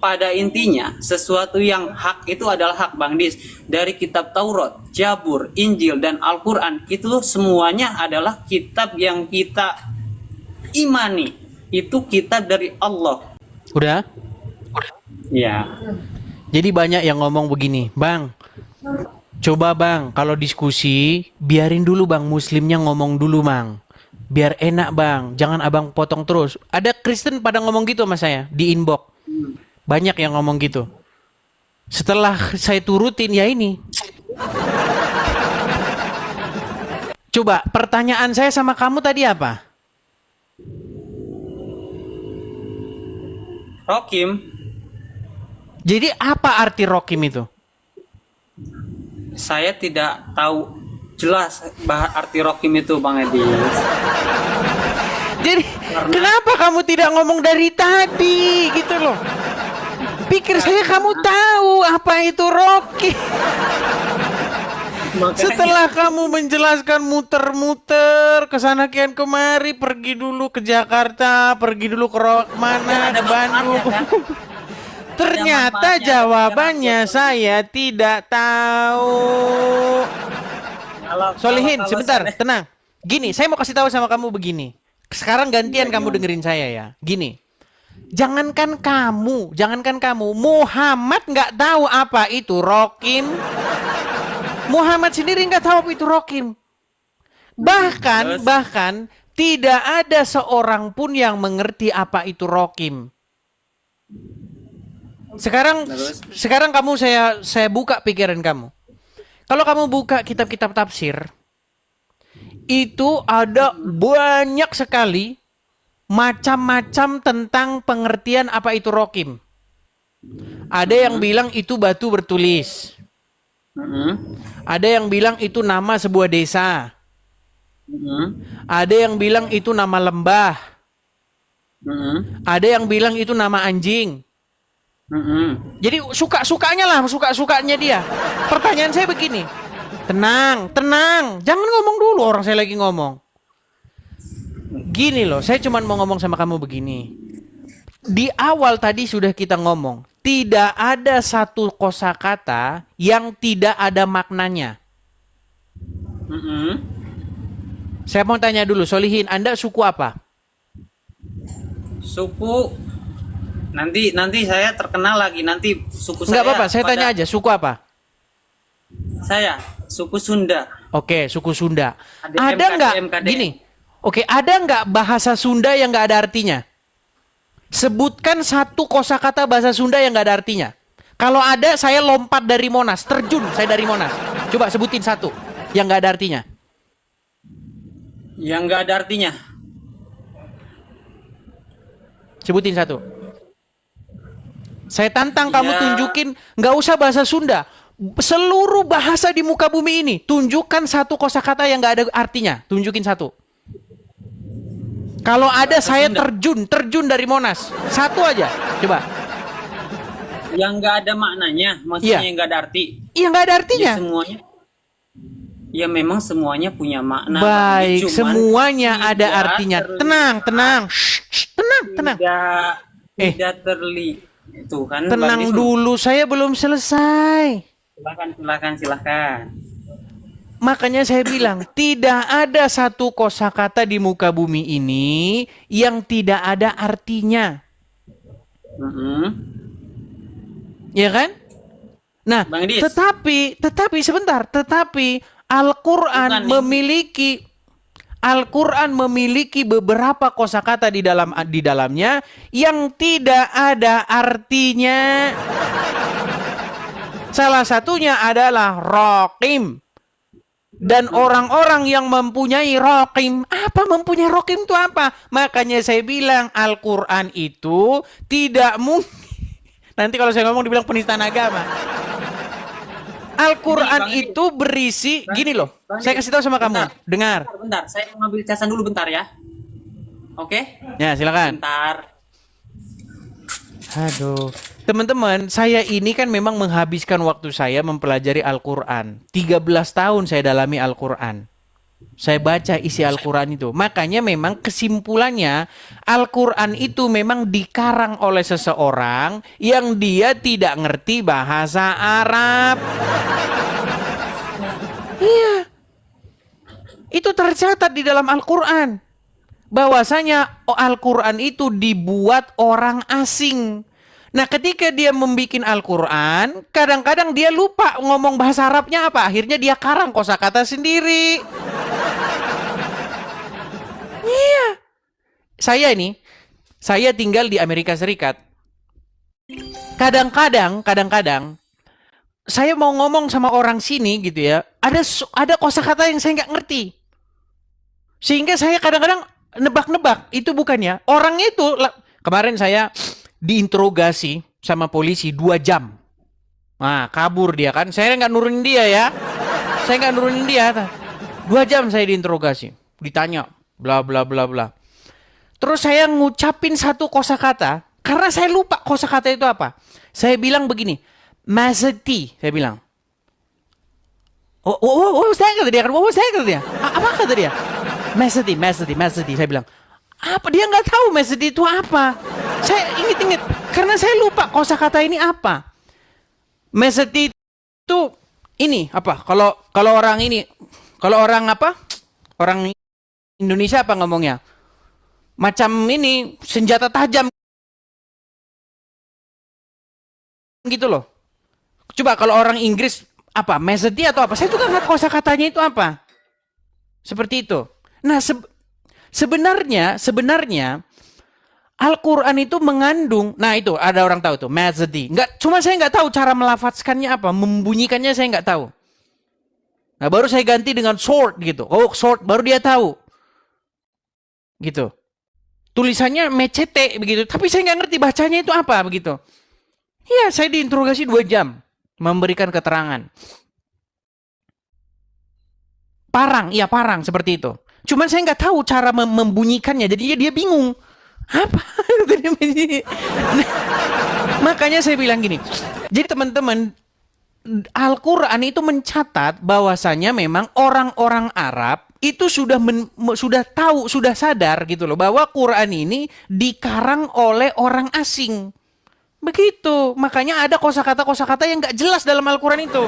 pada intinya sesuatu yang hak itu adalah hak, Bang Dis. Dari kitab Taurat, Jabur, Injil, dan Al-Quran itu semuanya adalah kitab yang kita imani. Itu kitab dari Allah. Udah? Ya. Jadi banyak yang ngomong begini, Bang, coba Bang, kalau diskusi, biarin dulu Bang, Muslimnya ngomong dulu Bang. Biar enak Bang, jangan Abang potong terus. Ada Kristen pada ngomong gitu sama saya, di inbox. Banyak yang ngomong gitu. Setelah saya turutin, ya ini. Coba, pertanyaan saya sama kamu tadi apa? Rokim, Jadi apa arti rokim itu? saya tidak tahu jelas arti rokim itu, Bang Edis. Jadi kenapa kamu tidak ngomong dari tadi gitu loh? Pikir saya kamu tahu apa itu rokim. Setelah kamu menjelaskan muter-muter ke sana kian kemari, pergi dulu ke Jakarta, pergi dulu ke mana, ke Bandung. Ternyata jawabannya saya tidak tahu. Solihin, sebentar, tenang. Gini, saya mau kasih tahu sama kamu begini. Sekarang gantian kamu dengerin saya ya. Gini, jangankan kamu, Muhammad nggak tahu apa itu rokim. Muhammad sendiri nggak tahu apa itu rokim. Bahkan tidak ada seorang pun yang mengerti apa itu rokim. Sekarang kamu saya buka pikiran kamu. Kalau kamu buka kitab-kitab tafsir, itu ada banyak sekali macam-macam tentang pengertian apa itu rokim. Ada yang bilang itu batu bertulis. Ada yang bilang itu nama sebuah desa. Ada yang bilang itu nama lembah. Ada yang bilang itu nama anjing. Jadi suka-sukanya dia. Pertanyaan saya begini. Tenang. Jangan ngomong dulu, orang saya lagi ngomong. Gini loh, saya cuma mau ngomong sama kamu begini. Di awal tadi sudah kita ngomong, tidak ada satu kosakata yang tidak ada maknanya. Saya mau tanya dulu, Solihin, Anda suku apa? Suku nanti saya terkenal lagi, nanti suku saya. Enggak apa-apa, saya tanya aja, suku apa? Saya suku Sunda. Oke, suku Sunda. ADM, Ada nggak KDM. gini? Oke, ada nggak bahasa Sunda yang nggak ada artinya? Sebutkan satu kosakata bahasa Sunda yang nggak ada artinya. Kalau ada, saya lompat dari Monas, terjun saya dari Monas. Coba sebutin satu yang nggak ada artinya. Yang nggak ada artinya. Sebutin satu. Saya tantang kamu Ya. tunjukin, nggak usah bahasa Sunda. Seluruh bahasa di muka bumi ini, tunjukkan satu kosakata yang nggak ada artinya. Tunjukin satu. Kalau ada, saya terjun dari Monas. Satu aja, coba. Yang nggak ada maknanya, maksudnya Iya. yang nggak ada arti. Iya, nggak ada artinya. Ya semuanya. Ya memang semuanya punya makna. Baik, Cuman semuanya ada tidak artinya. terlihat. Tenang. Shh, tenang. Tidak terlihat. Itu kan. Tenang Bang Dis. dulu, saya belum selesai. Silakan. Makanya saya bilang, tidak ada satu kosakata di muka bumi ini yang tidak ada artinya. Ya kan? Nah, Bang Dis. tetapi sebentar, Al-Quran Bukan, memiliki beberapa kosakata di dalamnya yang tidak ada artinya. Salah satunya adalah rokim. Dan orang-orang yang mempunyai rokim, mempunyai rokim itu apa? Makanya saya bilang Al-Quran itu tidak mungkin. Nanti kalau saya ngomong dibilang penistaan agama. Al-Quran itu berisi, gini loh, saya kasih tahu sama kamu, dengar. Bentar, saya mau ngambil casan dulu bentar ya. Oke? Ya, silakan. Bentar. Aduh, teman-teman, saya ini kan memang menghabiskan waktu saya mempelajari Al-Quran. 13 tahun saya dalami Al-Quran. Saya baca isi Al-Quran itu. Makanya memang kesimpulannya Al-Quran itu memang dikarang oleh seseorang yang dia tidak ngerti bahasa Arab. Iya. Itu tercatat di dalam Al-Quran. Bahwasanya Al-Quran itu dibuat orang asing. Nah, ketika dia membuat Al-Quran, kadang-kadang dia lupa ngomong bahasa Arabnya apa. Akhirnya dia karang kosakata sendiri. Iya. Saya tinggal di Amerika Serikat. Kadang-kadang, saya mau ngomong sama orang sini gitu ya, ada kosakata yang saya nggak ngerti. Sehingga saya kadang-kadang nebak-nebak, itu bukannya. Orang itu, kemarin saya diinterogasi sama polisi 2 jam. Nah, kabur dia kan. Saya nggak nurunin dia ya. Saya nggak nurunin dia. 2 jam saya diinterogasi. Ditanya, bla bla bla bla. Terus saya ngucapin satu kosakata. Karena saya lupa kosakata itu apa. Saya bilang begini, Mazeti, saya bilang. Saya kata dia kan, saya kata dia. Apa kata dia? Mazeti, saya bilang. Apa dia nggak tahu Mazeti itu apa? Saya inget karena saya lupa kosakata ini apa. Mazeti itu ini apa? Kalau orang ini, kalau orang apa? Orang Indonesia apa ngomongnya? Macam ini senjata tajam gitu loh. Coba kalau orang Inggris apa? Mazeti atau apa? Saya juga nggak kosakatanya itu apa. Seperti itu. Nah, sebenarnya Al-Quran itu mengandung, nah itu ada orang tahu tuh, Mazedi. Nggak, cuma saya nggak tahu cara melafazkannya apa, membunyikannya saya nggak tahu. Nah, baru saya ganti dengan sword gitu. Oh, sword, baru dia tahu. Gitu. Tulisannya mecete begitu, tapi saya nggak ngerti bacanya itu apa begitu. Iya, saya diinterogasi 2 jam memberikan keterangan. Parang seperti itu. Cuman saya nggak tahu cara membunyikannya, jadinya dia bingung. Apa? Nah, makanya saya bilang gini. Jadi teman-teman, Al-Quran itu mencatat bahwasanya memang orang-orang Arab itu sudah tahu, sudah sadar gitu loh, bahwa Quran ini dikarang oleh orang asing. Begitu. Makanya ada kosakata yang nggak jelas dalam Al-Quran itu.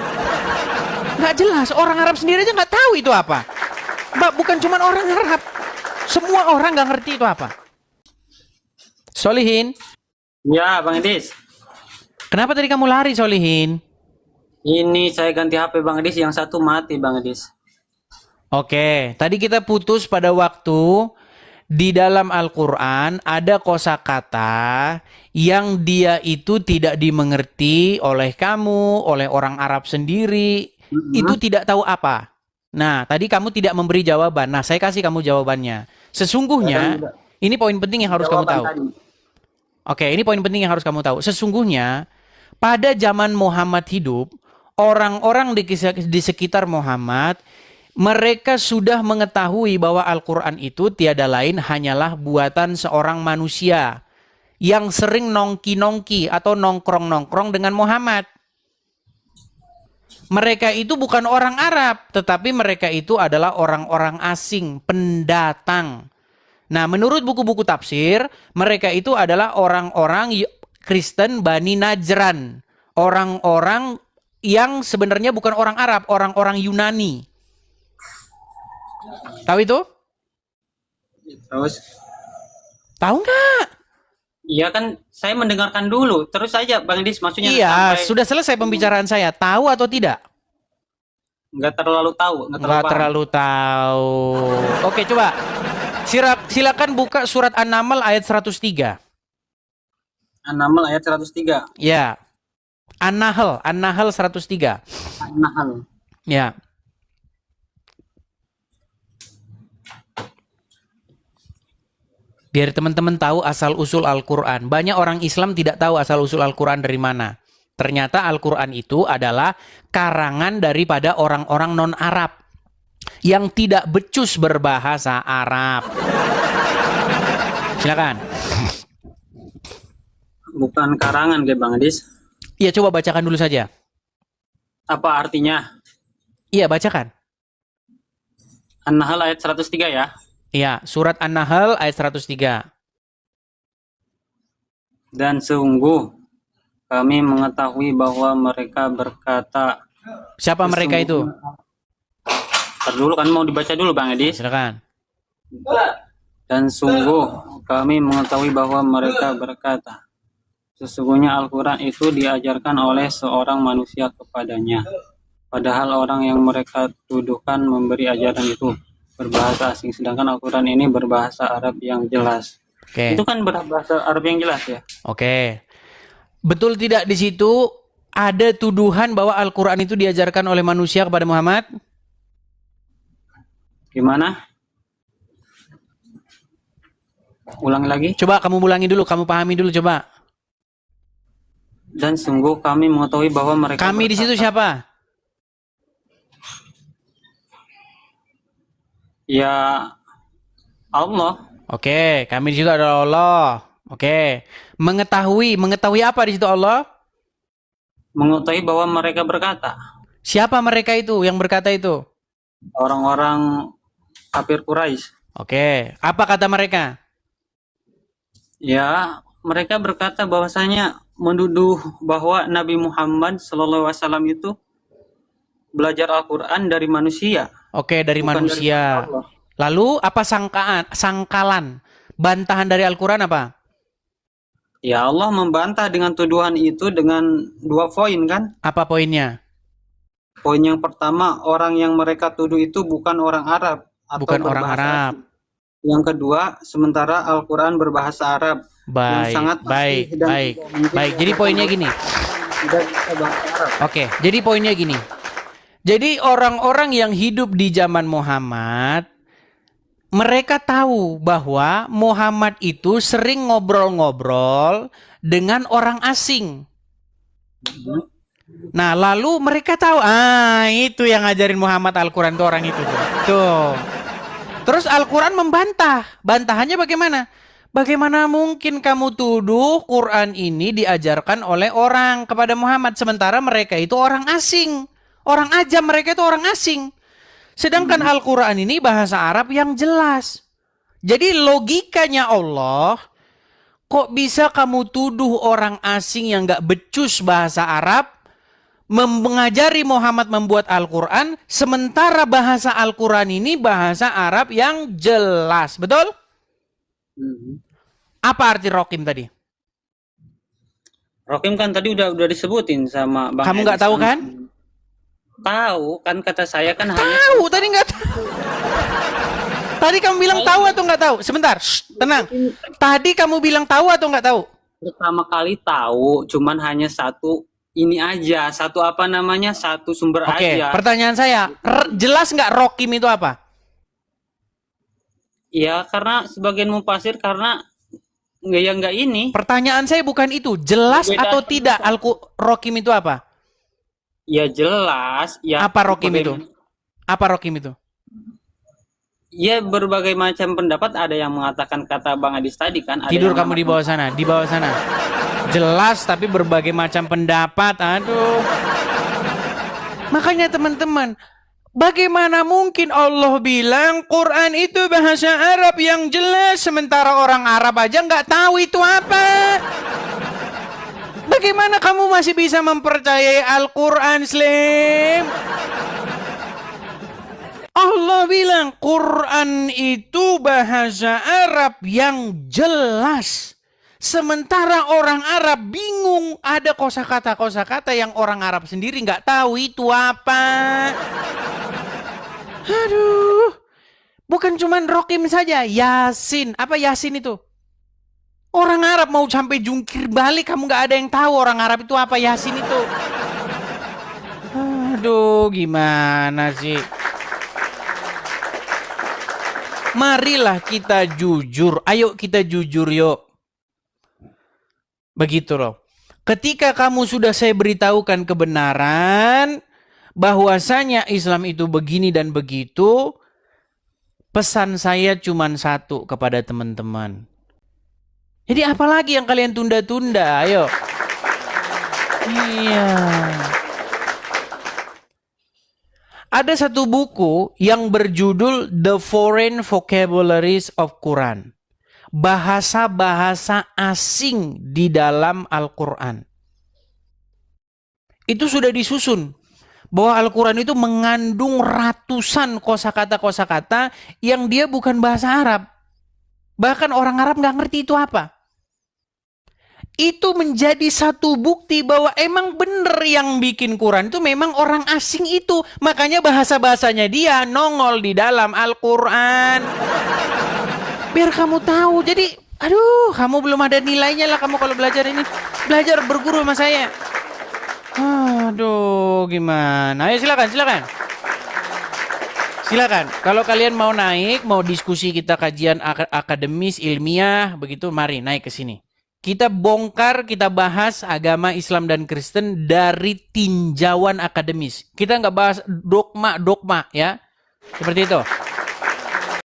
Nggak jelas. Orang Arab sendiri aja nggak tahu itu apa. Bukan cuma orang Arab. Semua orang nggak ngerti itu apa. Solihin. Ya, Bang Edis. Kenapa tadi kamu lari, Solihin? Ini saya ganti HP Bang Edis, yang satu mati Bang Edis. Oke, tadi kita putus pada waktu di dalam Al-Quran ada kosakata yang dia itu tidak dimengerti oleh kamu, oleh orang Arab sendiri. Itu tidak tahu apa. Nah, tadi kamu tidak memberi jawaban. Nah, saya kasih kamu jawabannya. Sesungguhnya, ini poin penting yang harus kamu tahu. Oke, ini poin penting yang harus kamu tahu. Sesungguhnya, pada zaman Muhammad hidup, orang-orang di sekitar Muhammad, mereka sudah mengetahui bahwa Al-Quran itu tiada lain hanyalah buatan seorang manusia yang sering nongki-nongki atau nongkrong-nongkrong dengan Muhammad. Mereka itu bukan orang Arab, tetapi mereka itu adalah orang-orang asing, pendatang. Nah, menurut buku-buku tafsir, mereka itu adalah orang-orang Kristen Bani Najran. Orang-orang yang sebenarnya bukan orang Arab, orang-orang Yunani. Tahu itu? Terus? Tahu nggak? Iya kan, saya mendengarkan dulu. Terus saja Bang Edis, maksudnya Iya, sampai... sudah selesai pembicaraan saya. Tahu atau tidak? Nggak terlalu tahu. Nggak terlalu tahu. Oke, coba. Silakan buka surat An-Naml ayat 103. An-Naml ayat 103. Ya. An-Nahl 103. An-Nahl. Ya. Biar teman-teman tahu asal-usul Al-Quran. Banyak orang Islam tidak tahu asal-usul Al-Quran dari mana. Ternyata Al-Quran itu adalah karangan daripada orang-orang non-Arab yang tidak becus berbahasa Arab. Silakan. Bukan karangan, Bang Edis. Iya, coba bacakan dulu saja. Apa artinya? Iya, bacakan. An-Nahl ayat 103 ya. Iya, surat An-Nahl ayat 103. Dan sungguh kami mengetahui bahwa mereka berkata, Siapa mereka itu? Ntar dulu kan mau dibaca dulu Bang Edi. Silakan. Dan sungguh kami mengetahui bahwa mereka berkata, sesungguhnya Al-Quran itu diajarkan oleh seorang manusia kepadanya. Padahal orang yang mereka tuduhkan memberi ajaran itu berbahasa asing, sedangkan Al-Quran ini berbahasa Arab yang jelas. Oke. Itu kan berbahasa Arab yang jelas ya. Oke. Betul tidak di situ ada tuduhan bahwa Al-Quran itu diajarkan oleh manusia kepada Muhammad? Gimana? Ulangi lagi. Coba kamu ulangi dulu, kamu pahami dulu coba. Dan sungguh kami mengetahui bahwa mereka Kami di situ siapa? Ya Allah. Oke, kami di situ adalah Allah. Oke. Mengetahui apa di situ Allah? Mengetahui bahwa mereka berkata, Siapa mereka itu yang berkata itu? orang-orang kafir Quraisy. Oke, apa kata mereka? Ya, mereka berkata bahwasanya menuduh bahwa Nabi Muhammad SAW itu belajar Al-Quran dari manusia. Oke, dari Bukan manusia. dari Allah. Lalu apa sangkalan? Bantahan dari Al-Quran apa? Ya, Allah membantah dengan tuduhan itu dengan 2 poin kan. Apa poinnya? Poin yang pertama, orang yang mereka tuduh itu bukan orang Arab atau Bukan orang berbahasa Arab. asing. Yang kedua, sementara Al-Quran berbahasa Arab yang Baik, sangat baik, fasih dan baik, tidak mungkin baik. Jadi poinnya gini. tidak bisa bahasa Arab. Oke, jadi poinnya gini. Jadi orang-orang yang hidup di zaman Muhammad, mereka tahu bahwa Muhammad itu sering ngobrol-ngobrol dengan orang asing. Nah, lalu mereka tahu, itu yang ngajarin Muhammad Al-Quran itu orang itu. Tuh. Terus Al-Quran membantah. Bantahannya bagaimana? Bagaimana mungkin kamu tuduh Quran ini diajarkan oleh orang kepada Muhammad, sementara mereka itu orang asing. Orang ajam, mereka itu orang asing. Sedangkan Al-Quran ini bahasa Arab yang jelas. Jadi logikanya Allah, kok bisa kamu tuduh orang asing yang gak becus bahasa Arab mengajari Muhammad membuat Al-Quran, sementara bahasa Al-Quran ini bahasa Arab yang jelas. Betul? Apa arti rokim tadi? Rokim kan tadi udah disebutin sama Bang Kamu Edi nggak tahu sama- kan? Tahu kan, kata saya kan hanya Tahu, tadi nggak tahu. Tadi kamu bilang tahu atau nggak tahu? Sebentar, tenang. Tadi kamu bilang tahu atau nggak tahu? pertama kali tahu, cuman hanya satu ini aja, satu apa namanya, satu sumber Oke, aja. pertanyaan saya, jelas nggak rokim itu apa? Ya karena sebagian mufasir karena nggak ini. Pertanyaan saya bukan itu, jelas Beda atau tidak rokim itu apa? Ya jelas. Ya Apa rokim itu? bagaimana- Apa rokim itu? Ya berbagai macam pendapat, ada yang mengatakan kata Bang Adis tadi kan. Ada Tidur yang kamu di bawah sana, di bawah sana. Jelas tapi berbagai macam pendapat. Aduh. Makanya teman-teman, bagaimana mungkin Allah bilang Quran itu bahasa Arab yang jelas, sementara orang Arab aja nggak tahu itu apa? Bagaimana kamu masih bisa mempercayai Al-Quran, Slim? Allah bilang Quran itu bahasa Arab yang jelas. Sementara orang Arab bingung, ada kosakata yang orang Arab sendiri nggak tahu itu apa. Aduh, bukan cuman Rokim saja, Yasin. Apa Yasin itu? Orang Arab mau sampai jungkir balik, kamu nggak ada yang tahu orang Arab itu apa Yasin itu. Aduh, gimana sih? Marilah kita jujur. Ayo kita jujur yuk. Begitu loh. Ketika kamu sudah saya beritahukan kebenaran, bahwasanya Islam itu begini dan begitu, pesan saya cuma satu kepada teman-teman. Jadi apalagi yang kalian tunda-tunda? Ayo. Iya. Ada satu buku yang berjudul The Foreign Vocabularies of Quran. Bahasa-bahasa asing di dalam Al-Quran. Itu sudah disusun bahwa Al-Quran itu mengandung ratusan kosakata-kosakata yang dia bukan bahasa Arab. Bahkan orang Arab nggak ngerti itu apa. Itu menjadi satu bukti bahwa emang bener yang bikin Quran itu memang orang asing itu. Makanya bahasa-bahasanya dia nongol di dalam Al-Quran. Biar kamu tahu. Jadi, aduh, kamu belum ada nilainya lah kamu kalau belajar ini. Belajar berguru sama saya. Aduh, gimana? Ayo silakan, silakan. Silakan. Kalau kalian mau naik, mau diskusi kita kajian akademis, ilmiah, begitu, mari naik ke sini. Kita bongkar, kita bahas agama Islam dan Kristen dari tinjauan akademis. Kita nggak bahas dogma-dogma ya. Seperti itu.